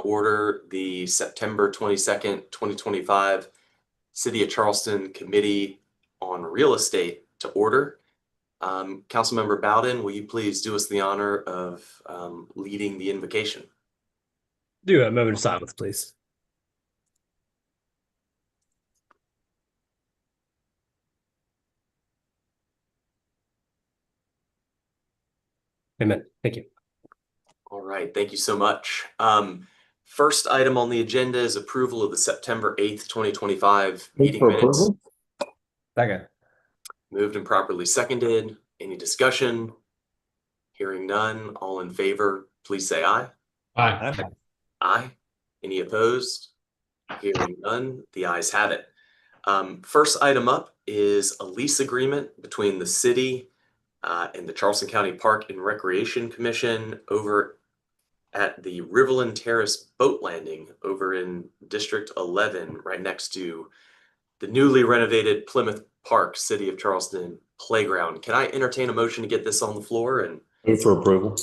order the September 22nd, 2025 City of Charleston Committee on Real Estate to order. Councilmember Bowden, will you please do us the honor of leading the invocation? Do a moment of silence, please. Amen. Thank you. All right, thank you so much. First item on the agenda is approval of the September 8th, 2025 meeting minutes. Second. Moved and properly seconded. Any discussion? Hearing none, all in favor, please say aye. Aye. Aye. Any opposed? Hearing none, the ayes have it. First item up is a lease agreement between the city and the Charleston County Park and Recreation Commission over at the Riverland Terrace Boat Landing over in District 11, right next to the newly renovated Plymouth Park, City of Charleston Playground. Can I entertain a motion to get this on the floor? And move for approval.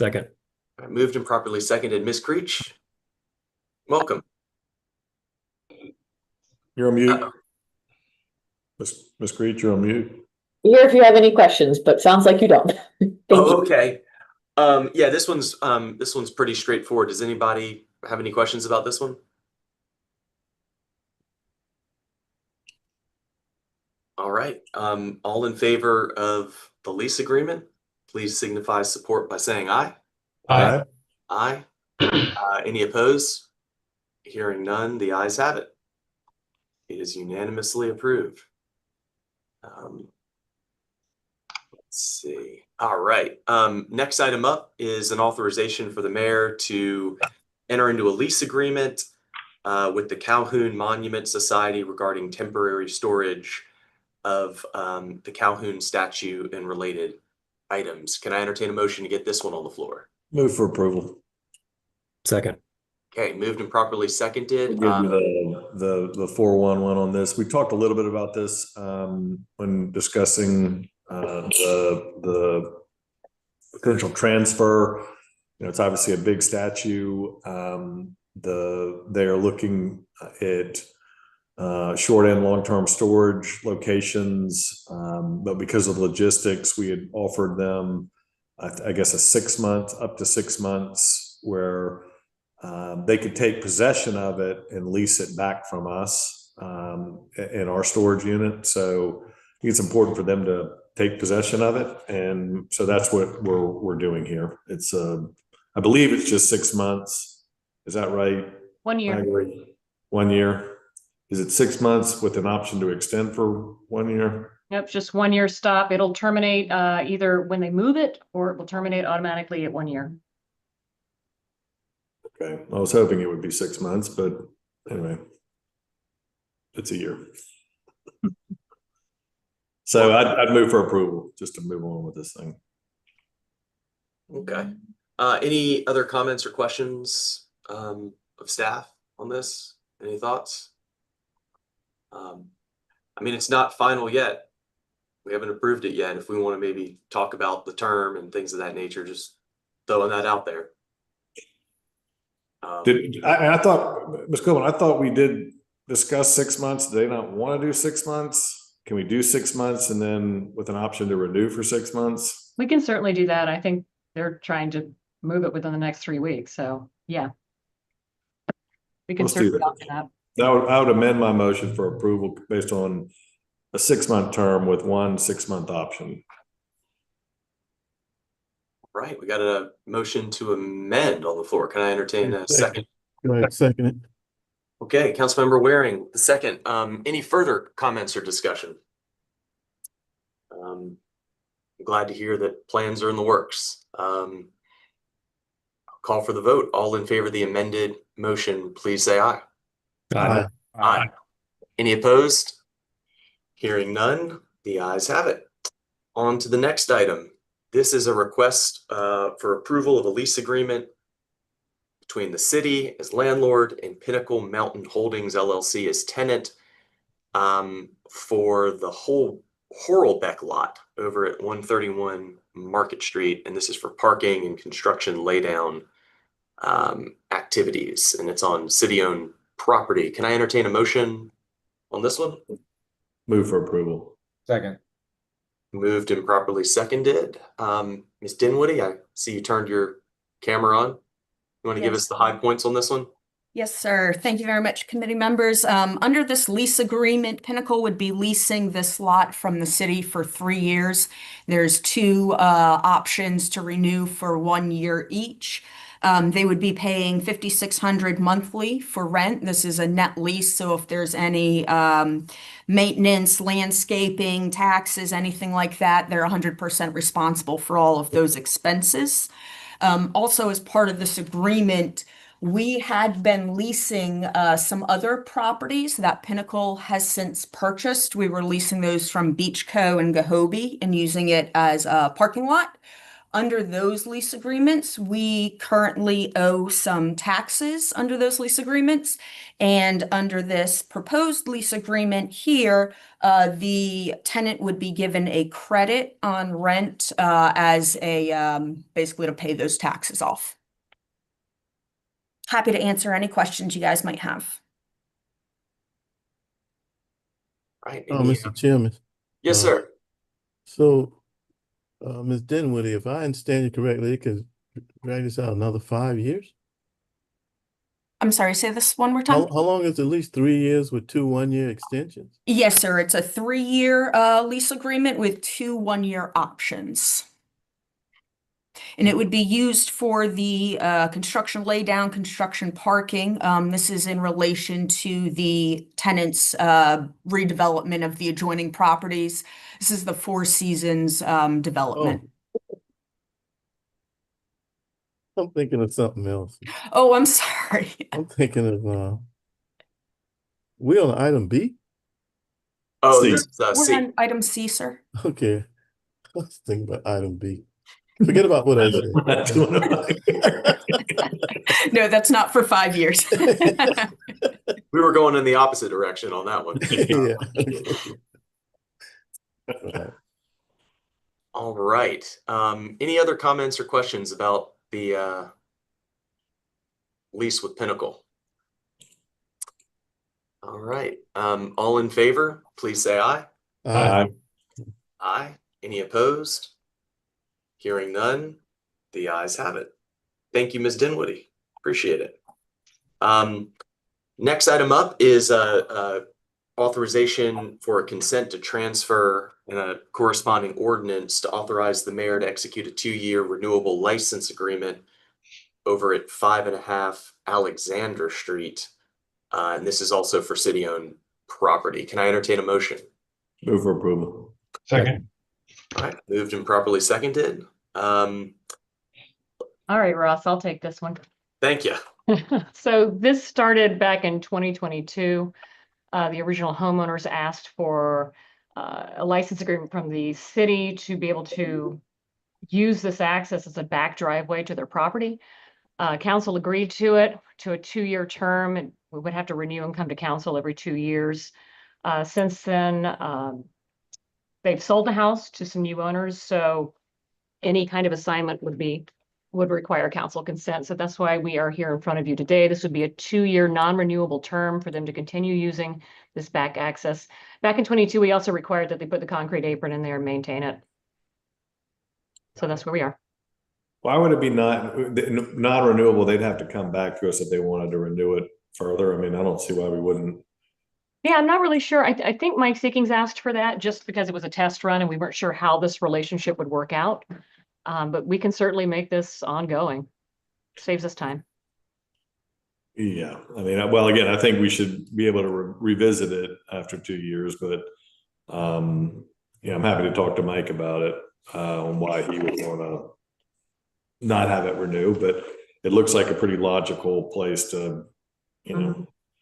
Second. Moved and properly seconded. Ms. Creech, welcome. You're on mute. Ms. Creech, you're on mute. Here if you have any questions, but sounds like you don't. Okay. Yeah, this one's pretty straightforward. Does anybody have any questions about this one? All right. All in favor of the lease agreement, please signify support by saying aye. Aye. Aye. Any opposed? Hearing none, the ayes have it. It is unanimously approved. Let's see. All right. Next item up is an authorization for the mayor to enter into a lease agreement with the Calhoun Monument Society regarding temporary storage of the Calhoun statue and related items. Can I entertain a motion to get this one on the floor? Move for approval. Second. Okay, moved and properly seconded. We'll give you the 411 on this. We talked a little bit about this when discussing the potential transfer. It's obviously a big statue. They are looking at short and long-term storage locations, but because of logistics, we had offered them, I guess, up to 6 months where they could take possession of it and lease it back from us in our storage unit. So I think it's important for them to take possession of it, and so that's what we're doing here. It's I believe it's just 6 months. Is that right? 1 year. 1 year. Is it 6 months with an option to extend for 1 year? Nope, just 1 year stop. It'll terminate either when they move it or it will terminate automatically at 1 year. Okay, I was hoping it would be 6 months, but anyway, it's a year. So I'd move for approval just to move on with this thing. Okay. Any other comments or questions of staff on this? Any thoughts? I mean, it's not final yet. We haven't approved it yet. If we want to maybe talk about the term and things of that nature, just throwing that out there. I thought, Ms. Coleman, I thought we did discuss 6 months. Do they not want to do 6 months? Can we do 6 months and then with an option to renew for 6 months? We can certainly do that. I think they're trying to move it within the next 3 weeks. So yeah, we can certainly do that. I would amend my motion for approval based on a 6 month term with 1 6 month option. Right, we got a motion to amend on the floor. Can I entertain a second? Go ahead, second it. Okay, Councilmember Waring, the second. Any further comments or discussion? I'm glad to hear that plans are in the works. I'll call for the vote. All in favor of the amended motion, please say aye. Aye. Aye. Any opposed? Hearing none, the ayes have it. On to the next item. This is a request for approval of a lease agreement between the city as landlord and Pinnacle Mountain Holdings LLC as tenant for the whole Horrelbeck lot over at 131 Market Street. And this is for parking and construction laydown activities, and it's on city-owned property. Can I entertain a motion on this one? Move for approval. Second. Moved and properly seconded. Ms. Dinwiddie, I see you turned your camera on. You want to give Yes. us the high points on this one? Yes, sir. Thank you very much, committee members. Under this lease agreement, Pinnacle would be leasing this lot from the city for 3 years. There's two options to renew for 1 year each. They would be paying $5,600 monthly for rent. This is a net lease, so if there's any maintenance, landscaping, taxes, anything like that, they're 100% responsible for all of those expenses. Also, as part of this agreement, we had been leasing some other properties that Pinnacle has since purchased. We were leasing those from Beach Co. and Gahobi and using it as a parking lot. Under those lease agreements, we currently owe some taxes under those lease agreements. And under this proposed lease agreement here, the tenant would be given a credit on rent as a basically to pay those taxes off. Happy to answer any questions you guys might have. Right. Mr. Chairman. Yes, sir. So, Ms. Dinwiddie, if I understand you correctly, it could drag this out another 5 years? I'm sorry, say this one more time. How long is the lease? 3 years with 2 1-year extensions? Yes, sir. It's a 3-year lease agreement with 2 1-year options. And it would be used for the construction laydown, construction parking. This is in relation to the tenant's redevelopment of the adjoining properties. This is the Four Seasons development. I'm thinking of something else. Oh, I'm sorry. I'm thinking of, we on item B? Oh, C. this is We're C. on item C, sir. Okay. I was thinking about item B. Forget about what I said. No, that's not for 5 years. We were going in the opposite direction on that one. Yeah. All right. Any other comments or questions about the lease with Pinnacle? All right. All in favor, please say aye. Aye. Aye. Any opposed? Hearing none, the ayes have it. Thank you, Ms. Dinwiddie. Appreciate it. Next item up is authorization for a consent to transfer and a corresponding ordinance to authorize the mayor to execute a 2-year renewable license agreement over at 5.5 Alexander Street. And this is also for city-owned property. Can I entertain a motion? Move for approval. Second. All right, moved and properly seconded. All right, Ross, I'll take this one. Thank you. So this started back in 2022. The original homeowners asked for a license agreement from the city to be able to use this access as a back driveway to their property. Council agreed to it to a 2-year term, and we would have to renew and come to council every 2 years. Since then, they've sold the house to some new owners, so any kind of assignment would require council consent. So that's why we are here in front of you today. This would be a 2-year non-renewable term for them to continue using this back access. Back in 22, we also required that they put the concrete apron in there and maintain it. So that's where we are. Why would it be not renewable? They'd have to come back to us if they wanted to renew it further. I mean, I don't see why we wouldn't. Yeah, I'm not really sure. I think Mike Seekings asked for that just because it was a test run and we weren't sure how this relationship would work out. But we can certainly make this ongoing. Saves us time. Yeah, I mean, well, again, I think we should be able to revisit it after 2 years, but yeah, I'm happy to talk to Mike about it on why he would want to not have it renew. But it looks like a pretty logical place to,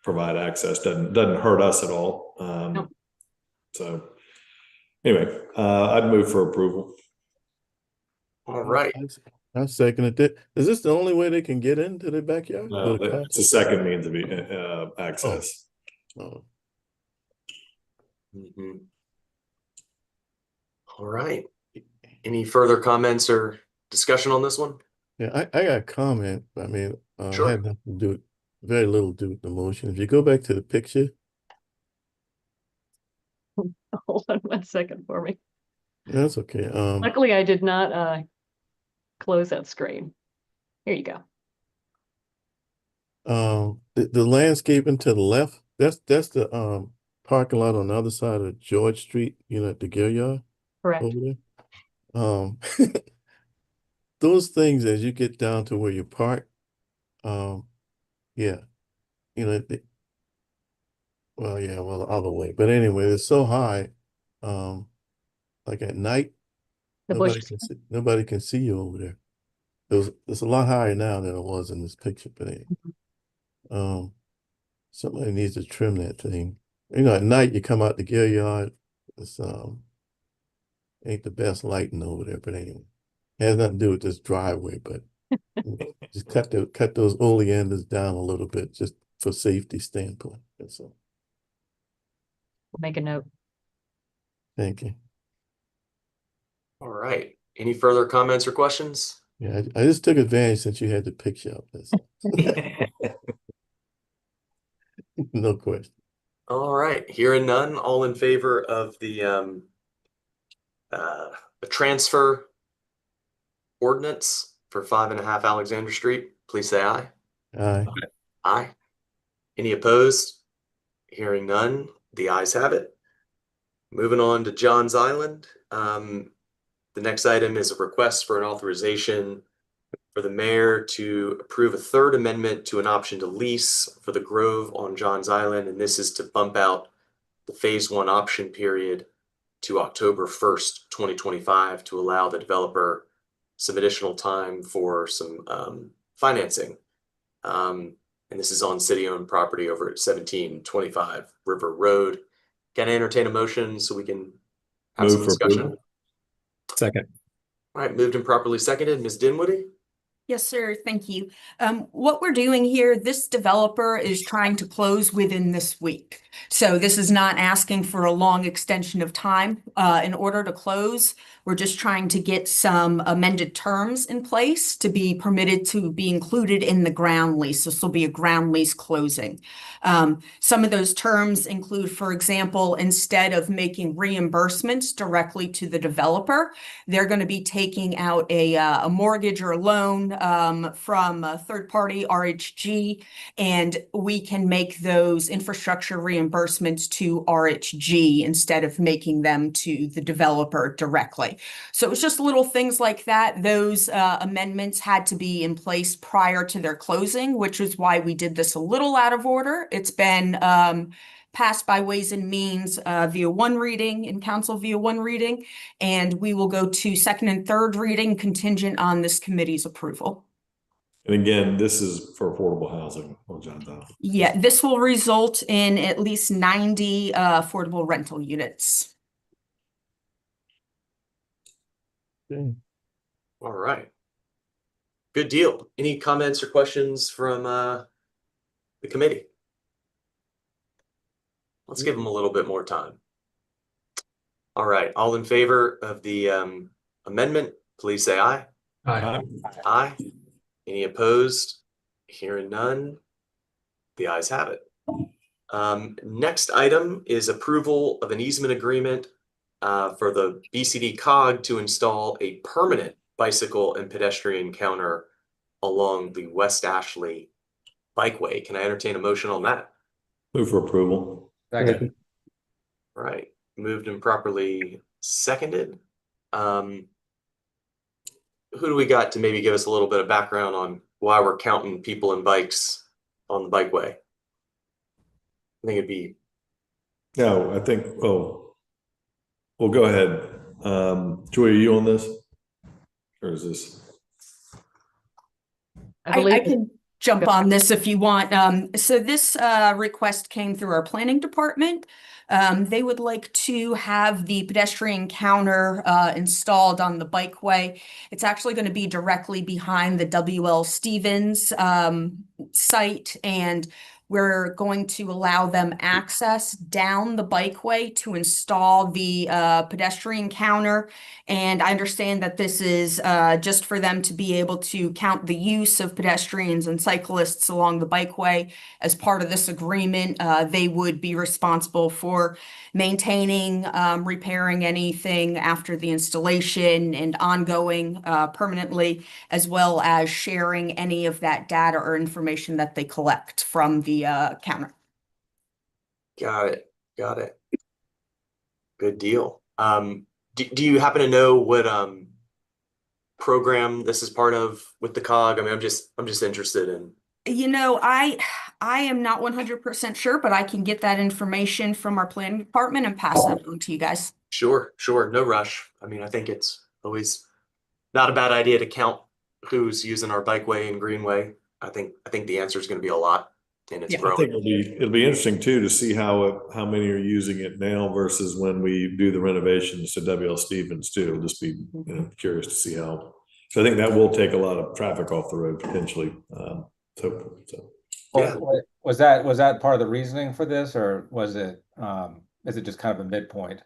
provide access. Doesn't hurt us at all. Nope. So anyway, I'd move for approval. All right. I second it. Is this the only way they can get into the backyard? No, it's a second means of access. Oh. Mhm. All right. Any further comments or discussion on this one? Yeah, I got a comment. I mean, Sure. Had nothing to do with, very little to do with the motion. If you go back to the picture, Hold on 1 second for me. that's okay. Luckily, I did not close that screen. Here you go. The landscaping to the left, that's the parking lot on the other side of George Street, at the Gear Yard Correct. over there. Those things as you get down to where you park, yeah, well, yeah, well, the other way. But anyway, it's so high, like at night, The bushes. nobody can see you over there. It's a lot higher now than it was in this picture, but anyway. Somebody needs to trim that thing. At night you come out the Gear Yard, it's ain't the best lighting over there, but anyway. Has nothing to do with this driveway, but just cut those oleanders down a little bit just for safety standpoint. That's all. We'll make a note. Thank you. All right. Any further comments or questions? Yeah, I just took advantage since you had the picture up. That's all. No question. All right. Hearing none, all in favor of the transfer ordinance for 5.5 Alexander Street, please say aye. Aye. Aye. Any opposed? Hearing none, the ayes have it. Moving on to John's Island. The next item is a request for an authorization for the mayor to approve a third amendment to an option to lease for the Grove on John's Island. And this is to bump out the phase 1 option period to October 1st, 2025 to allow the developer some additional time for some financing. And this is on city-owned property over at 1725 River Road. Can I entertain a motion so we can have some Move for discussion? approval. Second. All right, moved and properly seconded. Ms. Dinwiddie? Yes, sir. Thank you. What we're doing here, this developer is trying to close within this week. So this is not asking for a long extension of time. In order to close, we're just trying to get some amended terms in place to be permitted to be included in the ground lease. This will be a ground lease closing. Some of those terms include, for example, instead of making reimbursements directly to the developer, they're going to be taking out a mortgage or a loan from a third party, RHG, and we can make those infrastructure reimbursements to RHG instead of making them to the developer directly. So it's just little things like that. Those amendments had to be in place prior to their closing, which is why we did this a little out of order. It's been passed by Ways and Means via one reading in council via one reading, and we will go to second and third reading contingent on this committee's approval. And again, this is for affordable housing on John's Island. Yeah, this will result in at least 90 affordable rental units. Okay. All right. Good deal. Any comments or questions from the committee? Let's give them a little bit more time. All right. All in favor of the amendment, please say aye. Aye. Aye. Any opposed? Hearing none, the ayes have it. Next item is approval of an easement agreement for the BCD COG to install a permanent bicycle and pedestrian counter along the West Ashley Bikeway. Can I entertain a motion on that? Move for approval. Second. All right, moved and properly seconded. Who do we got to maybe give us a little bit of background on why we're counting people and bikes on the bikeway? I think it'd be. No, I think, well, go ahead. Joy, are you on this? Or is this? I can jump on this if you want. So this request came through our planning department. They would like to have the pedestrian counter installed on the bikeway. It's actually going to be directly behind the W.L. Stevens site, and We're going to allow them access down the bikeway to install the pedestrian counter. And I understand that this is just for them to be able to count the use of pedestrians and cyclists along the bikeway. As part of this agreement, they would be responsible for maintaining, repairing anything after the installation and ongoing permanently, as well as sharing any of that data or information that they collect from the counter. Got it. Got it. Good deal. Do you happen to know what program this is part of with the COG? I mean, I'm just interested in. You know, I am not 100% sure, but I can get that information from our planning department and pass that on to you guys. Sure, no rush. I mean, I think it's always not a bad idea to count who's using our bikeway and greenway. I think the answer is going to be a lot, and it's Yeah. I growing. think it'll be interesting too to see how many are using it now versus when we do the renovations to WL Stevens too. It'll just be curious to see how. So I think that will take a lot of traffic off the road potentially. So. Yeah. Was that part of the reasoning for this, or was it is it just kind of a midpoint?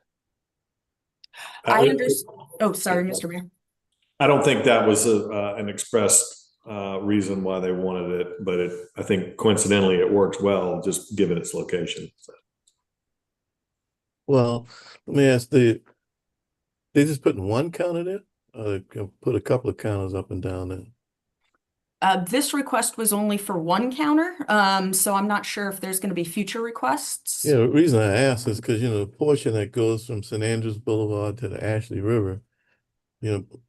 I understand. Oh, sorry, Mr. Mayor. I don't think that was an expressed reason why they wanted it, but I think coincidentally it works well just given its location. So. Well, let me ask, they just putting one counter there? Or they can put a couple of counters up and down there? This request was only for one counter, so I'm not sure if there's going to be future requests. Yeah, the reason I ask is because, the portion that goes from St. Andrews Boulevard to the Ashley River,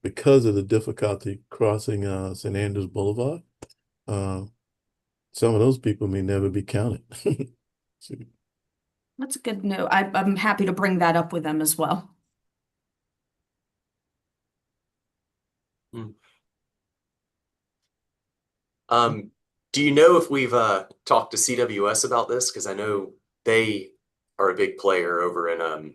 because of the difficulty crossing St. Andrews Boulevard, some of those people may never be counted. That's a good note. I'm happy to bring that up with them as well. Do you know if we've talked to CWS about this? Because I know they are a big player over in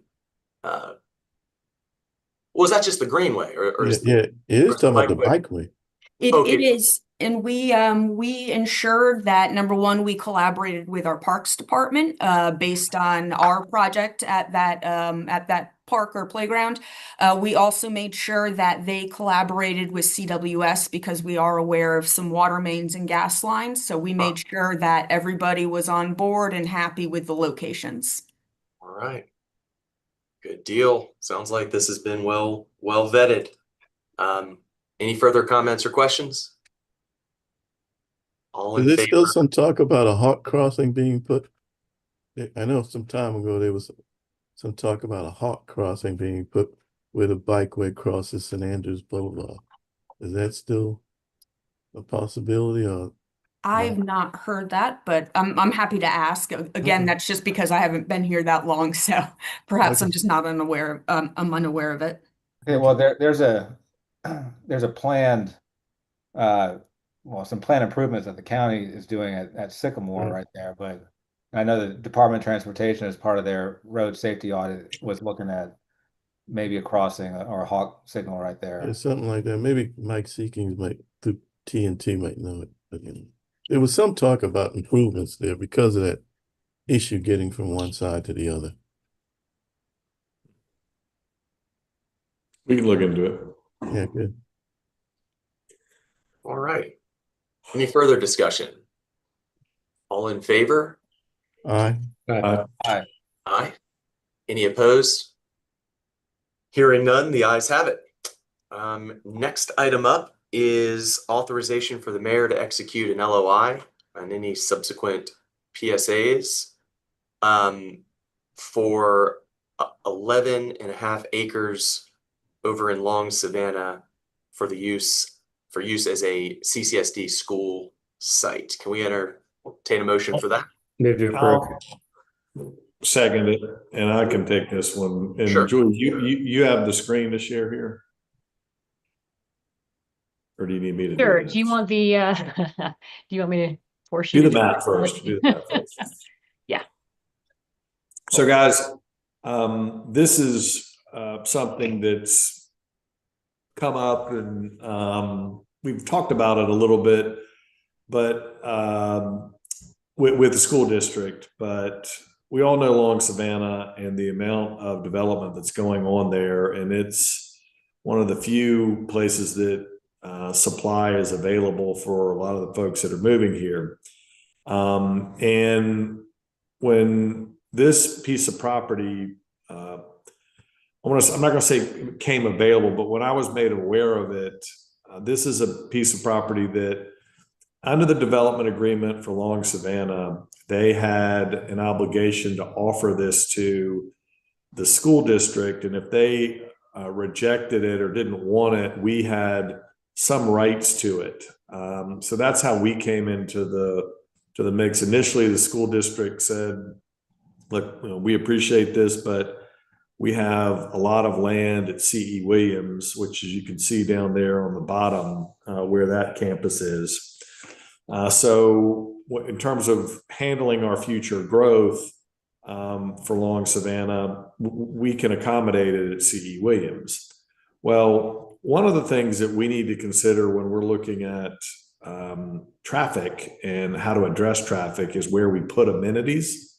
was that just the greenway or is Yeah, it is talking about the bikeway? bikeway. Okay. It is, and we ensured that, number one, we collaborated with our Parks Department based on our project at that park or playground. We also made sure that they collaborated with CWS because we are aware of some water mains and gas lines. So we made sure that everybody was on board and happy with the locations. All right. Good deal. Sounds like this has been well vetted. Any further comments or questions? All in Is there still favor? some talk about a hawk crossing being put? I know some time ago there was some talk about a hawk crossing being put where the bikeway crosses St. Andrews Boulevard. Is that still a possibility, or? I've not heard that, but I'm happy to ask. Again, that's just because I haven't been here that long, so perhaps I'm just not unaware. I'm unaware of it. Okay, well, there's a planned some planned improvements that the county is doing at Sycamore right there, but I know the Department of Transportation, as part of their road safety audit, was looking at maybe a crossing or a hawk signal right there. Yeah, something like that. Maybe Mike Seekings through TNT might know it, but there was some talk about improvements there because of that issue getting from one side to the other. We can look into it. Yeah, good. All right. Any further discussion? All in favor? Aye. Aye. Aye. Any opposed? Hearing none, the ayes have it. Next item up is authorization for the mayor to execute an LOI and any subsequent PSAs for 11.5 acres over in Long Savannah for use as a CCSD school site. Can we entertain a motion for that? Move to approve. Second it, and I can take this one. And Sure. Julie, you have the screen to share here? Or do you need me to Sure. do Do you want the do you want me to force you the to math first? Do the math first. Yeah. So guys, this is something that's come up, and we've talked about it a little bit, but with the school district, but we all know Long Savannah and the amount of development that's going on there, and it's one of the few places that supply is available for a lot of the folks that are moving here. And when this piece of property, I'm not going to say became available, but when I was made aware of it, this is a piece of property that under the development agreement for Long Savannah, they had an obligation to offer this to the school district. And if they rejected it or didn't want it, we had some rights to it. So that's how we came into the mix. Initially, the school district said, look, we appreciate this, but we have a lot of land at C.E. Williams, which, as you can see down there on the bottom, where that campus is. So in terms of handling our future growth for Long Savannah, we can accommodate it at C.E. Williams. Well, one of the things that we need to consider when we're looking at traffic and how to address traffic is where we put amenities.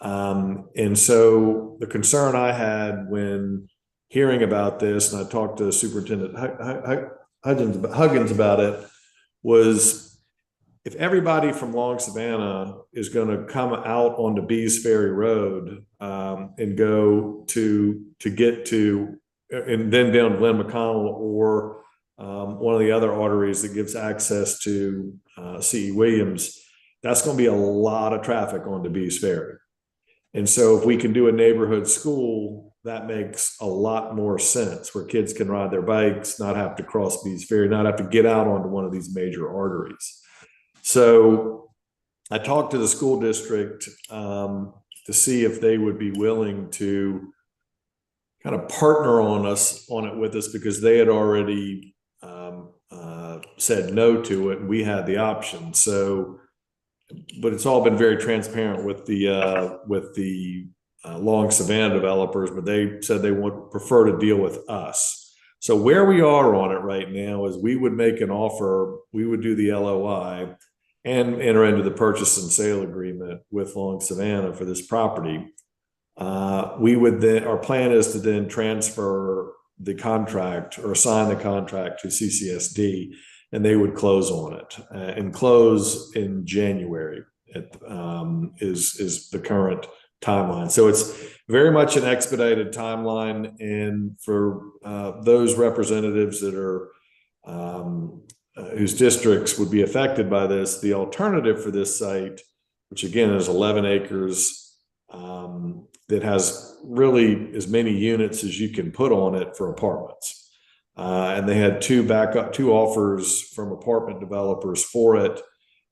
And so the concern I had when hearing about this, and I talked to Superintendent Huggins about it, was if everybody from Long Savannah is going to come out onto Bees Ferry Road and go to get to, and then down Glen McConnell or one of the other arteries that gives access to C.E. Williams, that's going to be a lot of traffic onto Bees Ferry. And so if we can do a neighborhood school, that makes a lot more sense, where kids can ride their bikes, not have to cross Bees Ferry, not have to get out onto one of these major arteries. So I talked to the school district to see if they would be willing to kind of partner on it with us, because they had already said no to it, and we had the option. So, but it's all been very transparent with the Long Savannah developers, but they said they would prefer to deal with us. So where we are on it right now is we would make an offer, we would do the LOI and enter into the purchase and sale agreement with Long Savannah for this property. We would then, our plan is to then transfer the contract or assign the contract to CCSD, and they would close on it and close in January is the current timeline. So it's very much an expedited timeline. And for those representatives that are whose districts would be affected by this, the alternative for this site, which again is 11 acres, that has really as many units as you can put on it for apartments. And they had two offers from apartment developers for it.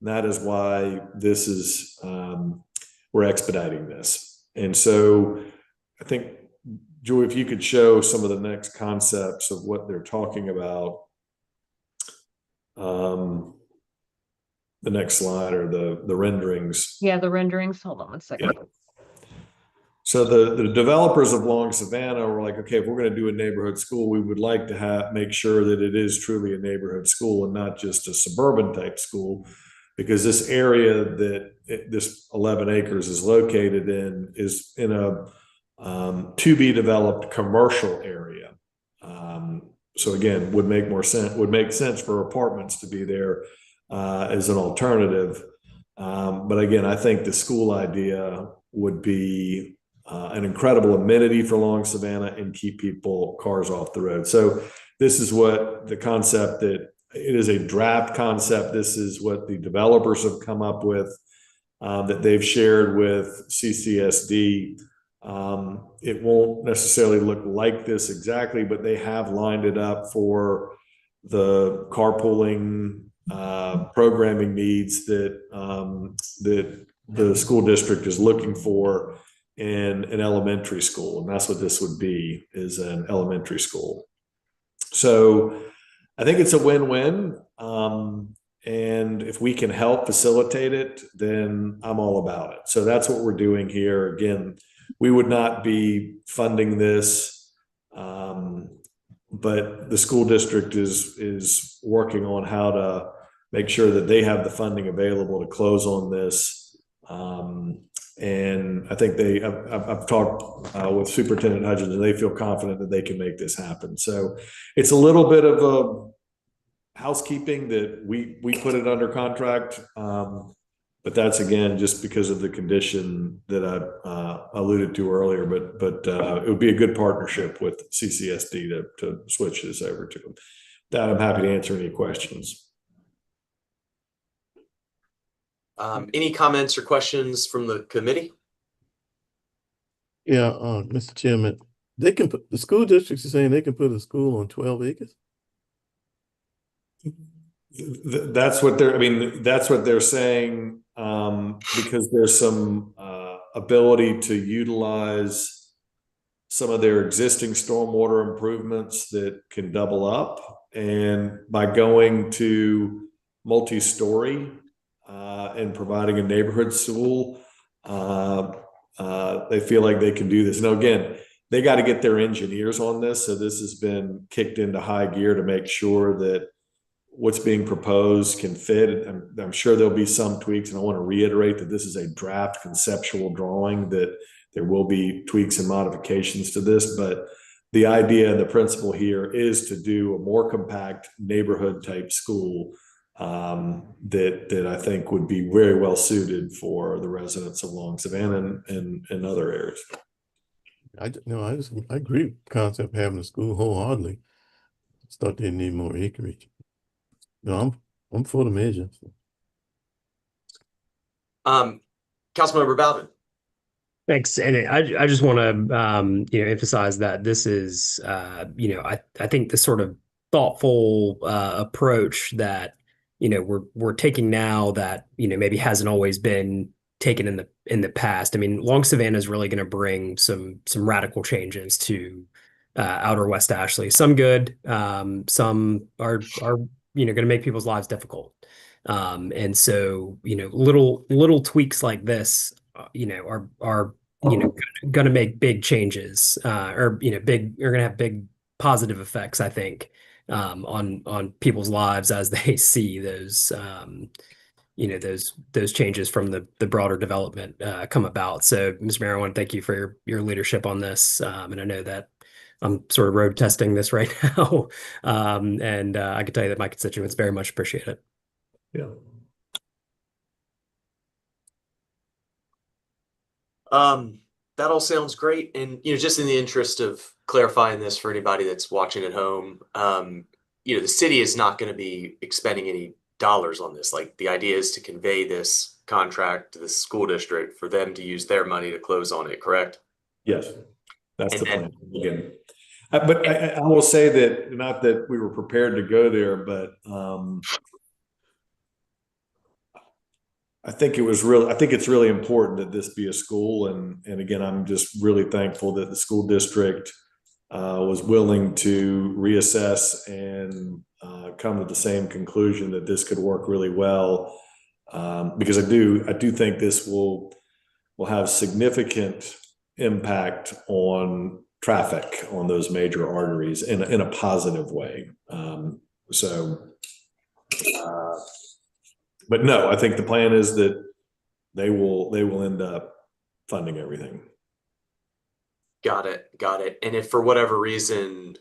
And that is why this is, we're expediting this. And so I think, Joy, if you could show some of the next concepts of what they're talking about. The next slide, or the renderings. Yeah, the renderings. Hold on one second. Yeah. So the developers of Long Savannah were like, okay, if we're going to do a neighborhood school, we would like to make sure that it is truly a neighborhood school and not just a suburban type school, because this area that this 11 acres is located in is in a to be developed commercial area. So again, would make sense for apartments to be there as an alternative. But again, I think the school idea would be an incredible amenity for Long Savannah and keep cars off the road. So this is what the concept, that it is a draft concept. This is what the developers have come up with, that they've shared with CCSD. It won't necessarily look like this exactly, but they have lined it up for the carpooling programming needs that the school district is looking for in an elementary school. And that's what this would be, is an elementary school. So I think it's a win-win. And if we can help facilitate it, then I'm all about it. So that's what we're doing here. Again, we would not be funding this, but the school district is working on how to make sure that they have the funding available to close on this And I think I've talked with Superintendent Hudgens, and they feel confident that they can make this happen. So it's a little bit of a housekeeping that we put it under contract. But that's again just because of the condition that I alluded to earlier. But it would be a good partnership with CCSD to switch this over to them. That I'm happy to answer any questions. Any comments or questions from the committee? Yeah, Mr. Chairman, they can put, the school districts are saying they can put a school on 12 acres. That's what they're saying, because there's some ability to utilize some of their existing stormwater improvements that can double up. And by going to multi-story and providing a neighborhood school, they feel like they can do this. Now, again, they got to get their engineers on this. So this has been kicked into high gear to make sure that what's being proposed can fit. I'm sure there'll be some tweaks, and I want to reiterate that this is a draft conceptual drawing, that there will be tweaks and modifications to this, but the idea and the principle here is to do a more compact neighborhood type school that I think would be very well suited for the residents of Long Savannah and other areas. I agree with the concept of having a school wholeheartedly. Just thought they need more acreage. No, I'm for the measure. Councilmember Bowden. Thanks. And I just want to, emphasize that this is, I think the sort of thoughtful approach that, we're taking now that, maybe hasn't always been taken in the past. I mean, Long Savannah is really going to bring some radical changes to outer West Ashley. Some good, some are going to make people's lives difficult. And so, little tweaks like this, are going to make big changes, are going to have big positive effects, I think, on people's lives as they see those, those changes from the broader development come about. So, Mr. Mayor, I want to thank you for your leadership on this. And I know that I'm sort of road testing this right now. And I can tell you that my constituents very much appreciate it. Yeah. That all sounds great. And, just in the interest of clarifying this for anybody that's watching at home, the city is not going to be expending any dollars on this. Like, the idea is to convey this contract to the school district for them to use their money to close on it, correct? Yes, that's the plan. Again, but I will say that, not that we were prepared to go there, but I think it's really important that this be a school. And again, I'm just really thankful that the school district was willing to reassess and come to the same conclusion that this could work really well. Because I do think this will have significant impact on traffic on those major arteries in a positive way. But no, I think the plan is that they will end up funding everything. Got it. And if for whatever reason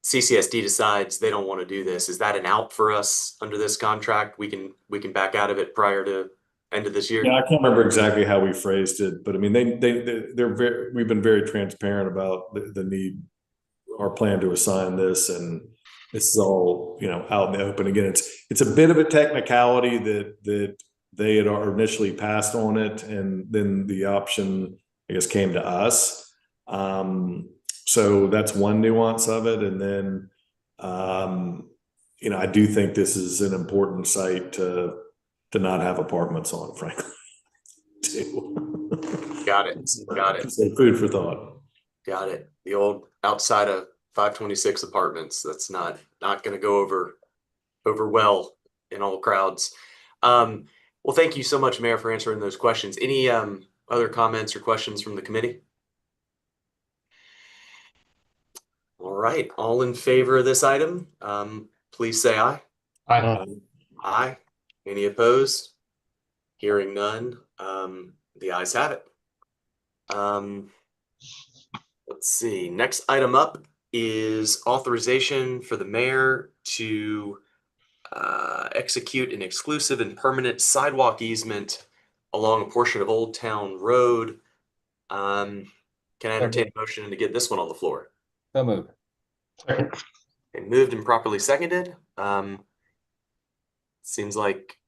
CCSD decides they don't want to do this, is that an out for us under this contract? We can back out of it prior to end of this year. Yeah, I can't remember exactly how we phrased it, but I mean we've been very transparent about the need, our plan to assign this, and this is all out in the open. Again, it's a bit of a technicality that they had initially passed on it, and then the option, I guess, came to us. So that's one nuance of it. And then, I do think this is an important site to not have apartments on, frankly. Too. Got it. So food for thought. Got it. The old outside of 526 apartments. That's not going to go over well in all crowds. Well, thank you so much, Mayor, for answering those questions. Any other comments or questions from the committee? All right, all in favor of this item, please say aye. Aye. Aye. Any opposed? Hearing none, the ayes have it. Let's see, next item up is authorization for the mayor to execute an exclusive and permanent sidewalk easement along a portion of Old Town Road. Can I entertain a motion to get this one on the floor? So moved. Okay, moved and properly seconded. Seems like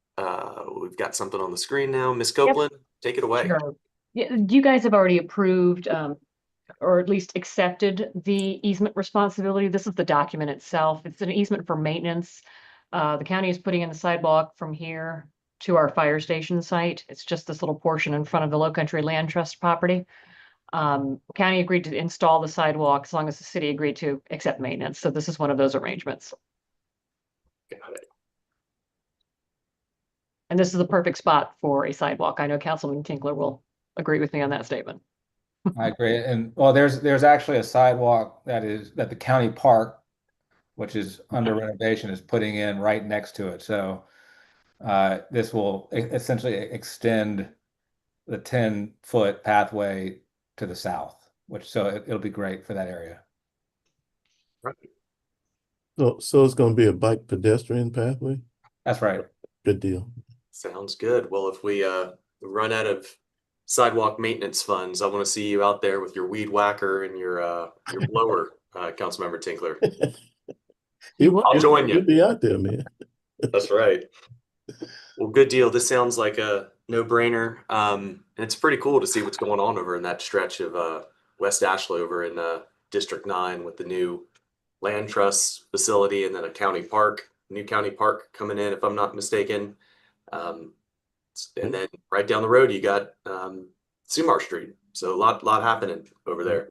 we've got something on the screen now. Ms. Copeland, take it away. Sure. Yeah, you guys have already approved or at least accepted the easement responsibility. This is the document itself. It's an easement for maintenance. The county is putting in the sidewalk from here to our fire station site. It's just this little portion in front of the Low Country Land Trust property. County agreed to install the sidewalk as long as the city agreed to accept maintenance. So this is one of those arrangements. Got it. And this is the perfect spot for a sidewalk. I know Councilman Tinkler will agree with me on that statement. I agree. And well, there's actually a sidewalk that the county park, which is under renovation, is putting in right next to it. So this will essentially extend the 10-foot pathway to the south, so it'll be great for that area. Right. So it's going to be a bike pedestrian pathway? That's right. Good deal. Sounds good. Well, if we run out of sidewalk maintenance funds, I want to see you out there with your weed whacker and your blower, Councilmember Tinkler. I'll join you. You'll be out there, man. That's right. Well, good deal. This sounds like a no-brainer. And it's pretty cool to see what's going on over in that stretch of West Ashland over in District 9 with the new land trust facility and then a county park, new county park coming in, if I'm not mistaken. And then right down the road, you got Sumar Street. So a lot happening over there.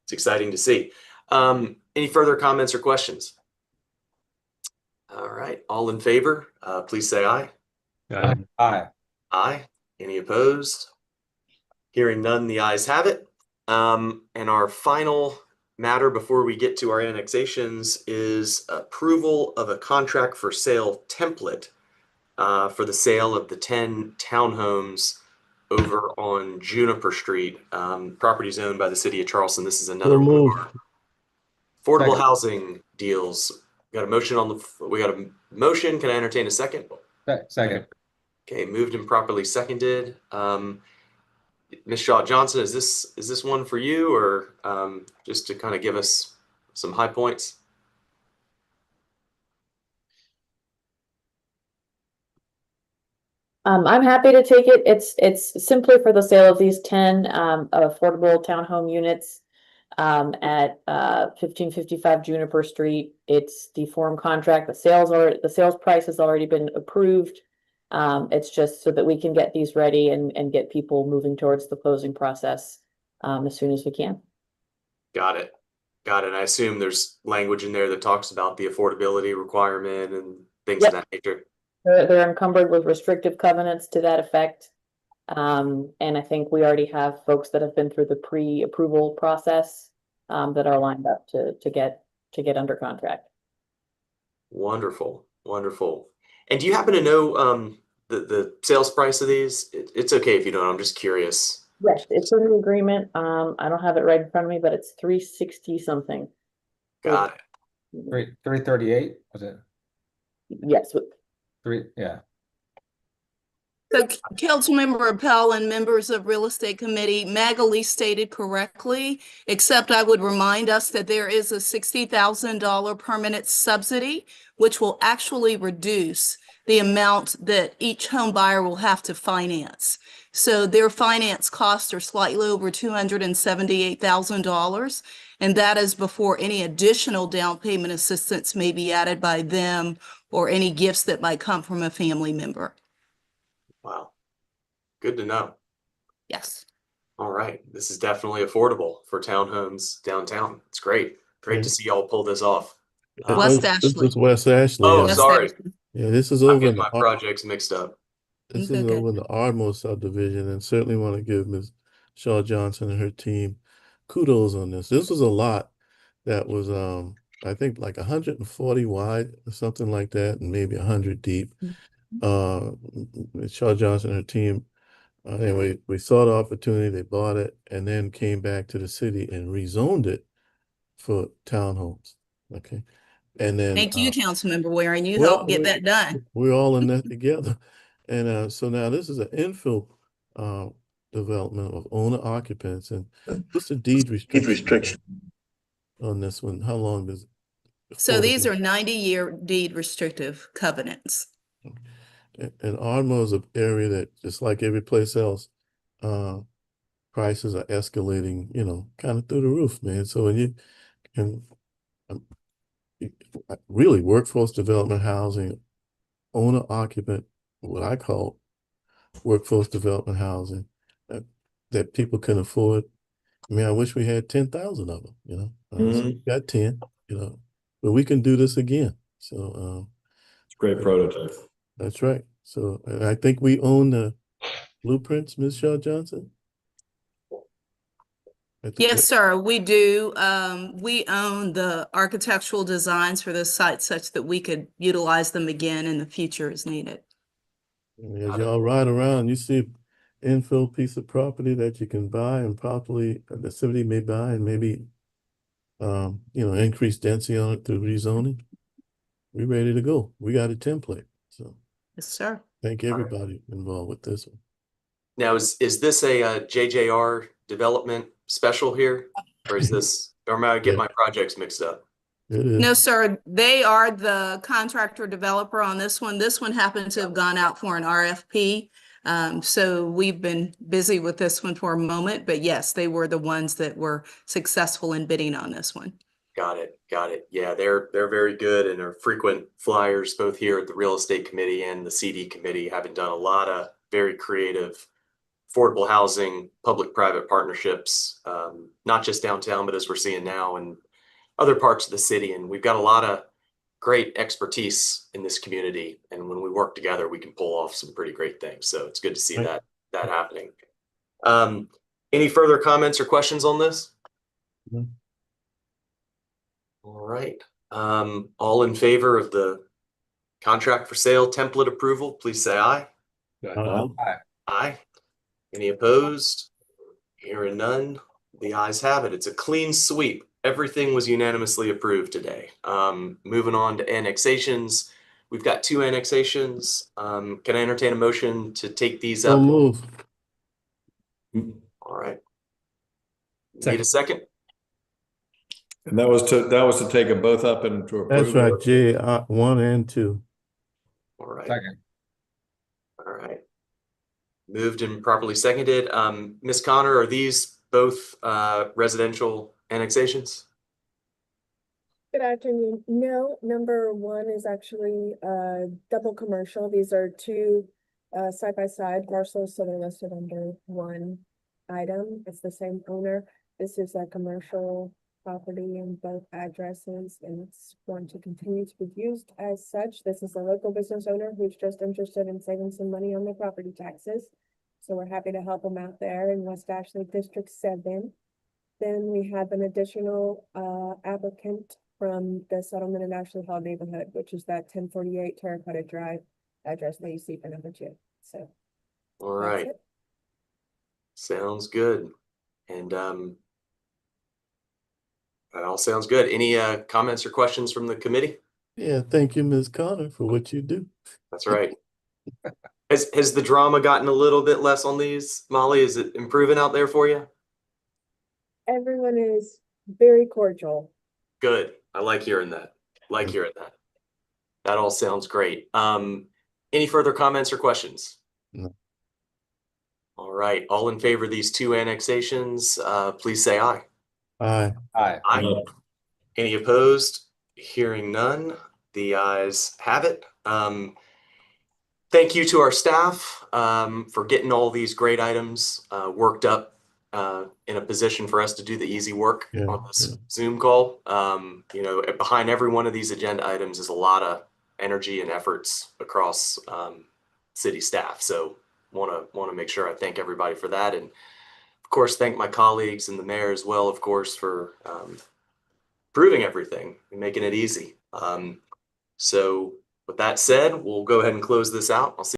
It's exciting to see. Any further comments or questions? All right, all in favor, please say aye. Aye. Aye. Any opposed? Hearing none, the ayes have it. And our final matter before we get to our annexations is approval of a contract for sale template for the sale of the 10 townhomes over on Juniper Street, properties owned by the city of Charleston. This is another one of our affordable housing deals. We got a motion. Can I entertain a second? Second. Okay, moved and properly seconded. Ms. Shaw Johnson, is this one for you, or just to kind of give us some high points? I'm happy to take it. It's simply for the sale of these 10 affordable townhome units at 1555 Juniper Street. It's the form contract. The sales price has already been approved. It's just so that we can get these ready and get people moving towards the closing process as soon as we can. Got it. I assume there's language in there that talks about the affordability requirement and things of that nature. They're encumbered with restrictive covenants to that effect. And I think we already have folks that have been through the pre-approval process that are lined up to get under contract. Wonderful. And do you happen to know the sales price of these? It's okay if you don't. I'm just curious. Yes, it's in the agreement. I don't have it right in front of me, but it's 360 something. Got it. 338 was it? Yes. Yeah. So Councilmember Appel and members of Real Estate Committee, Magali stated correctly, except I would remind us that there is a $60,000 permanent subsidy, which will actually reduce the amount that each home buyer will have to finance. So their finance costs are slightly over $278,000, and that is before any additional down payment assistance may be added by them or any gifts that might come from a family member. Wow. Good to know. Yes. All right. This is definitely affordable for townhomes downtown. It's great. Great to see y'all pull this off. West This Ashley. is West Ashley. Oh, West sorry. Ashley. Yeah, this is I'm over getting in my the projects mixed up. This Okay, is good. over in the Ardmore subdivision, and certainly want to give Ms. Shaw Johnson and her team kudos on this. This was a lot that was, I think, like 140 wide or something like that, and maybe 100 deep. Ms. Shaw Johnson and her team. Anyway, we saw the opportunity, they bought it, and then came back to the city and rezoned it for townhomes. Okay. And then Thank you, Councilmember Waring. You well, helped get that done. we're all in that together. And so now this is an infill development of owner occupants. And what's the deed restriction on this one? How long does So these are 90-year deed restrictive covenants. And Ardmore is an area that, just like every place else, prices are escalating, kind of through the roof, man. So when you can really workforce development housing, owner occupant, what I call workforce development housing that people can afford. I mean, I wish we had 10,000 of them, so we got 10, but we can do this again. So It's a great prototype. that's right. So I think we own the blueprints, Ms. Shaw Johnson. Yes, sir, we do. We own the architectural designs for this site such that we could utilize them again in the future as needed. As y'all ride around, you see infill piece of property that you can buy and properly the city may buy and maybe increase density on it through rezoning. We're ready to go. We got a template. So Yes, sir. thank everybody involved with this one. Now, is this a JJR development special here? Or is this, or am I getting my projects mixed up? It is. No, sir, they are the contractor developer on this one. This one happened to have gone out for an RFP. So we've been busy with this one for a moment, but yes, they were the ones that were successful in bidding on this one. Got it. Got it. Yeah, they're very good and are frequent flyers both here at the Real Estate Committee and the CD Committee, having done a lot of very creative affordable housing, public-private partnerships, not just downtown, but as we're seeing now in other parts of the city. And we've got a lot of great expertise in this community. And when we work together, we can pull off some pretty great things. So it's good to see that happening. Any further comments or questions on this? No. All right. All in favor of the contract for sale template approval, please say aye. Aye. Any opposed? Hearing none, the ayes have it. It's a clean sweep. Everything was unanimously approved today. Moving on to annexations. We've got 2 annexations. Can I entertain a motion to take these up? So move. All right. Need a second? And that was to take them both up and to approve. That's right, J 1 and 2. All right. Second. All right. Moved and properly seconded. Ms. Connor, are these both residential annexations? Good afternoon. No, number 1 is actually double commercial. These are 2 side-by-side parcels, so they're listed under 1 item. It's the same owner. This is a commercial property in both addresses, and it's going to continue to be used as such. This is a local business owner who's just interested in saving some money on their property taxes. So we're happy to help them out there in West Ashley District 7. Then we have an additional applicant from the settlement in Ashley Hall neighborhood, which is that 1048 Terracotta Drive address that you see for number 2. So all right. Sounds good. And that all sounds good. Any comments or questions from the committee? Yeah, thank you, Ms. Connor, for what you do. That's right. Has the drama gotten a little bit less on these, Molly? Is it improving out there for you? Everyone is very cordial. Good. I like hearing that. That all sounds great. Any further comments or questions? No. All right. All in favor of these 2 annexations, please say aye. Aye. Aye. Aye. Any opposed? Hearing none, the ayes have it. Thank you to our staff for getting all these great items worked up in a position for us to do the easy work on this Zoom call. Behind every one of these agenda items is a lot of energy and efforts across city staff. So want to make sure I thank everybody for that, and of course thank my colleagues and the mayor as well, of course, for proving everything and making it easy. So With that said, we'll go ahead and close this out. I'll see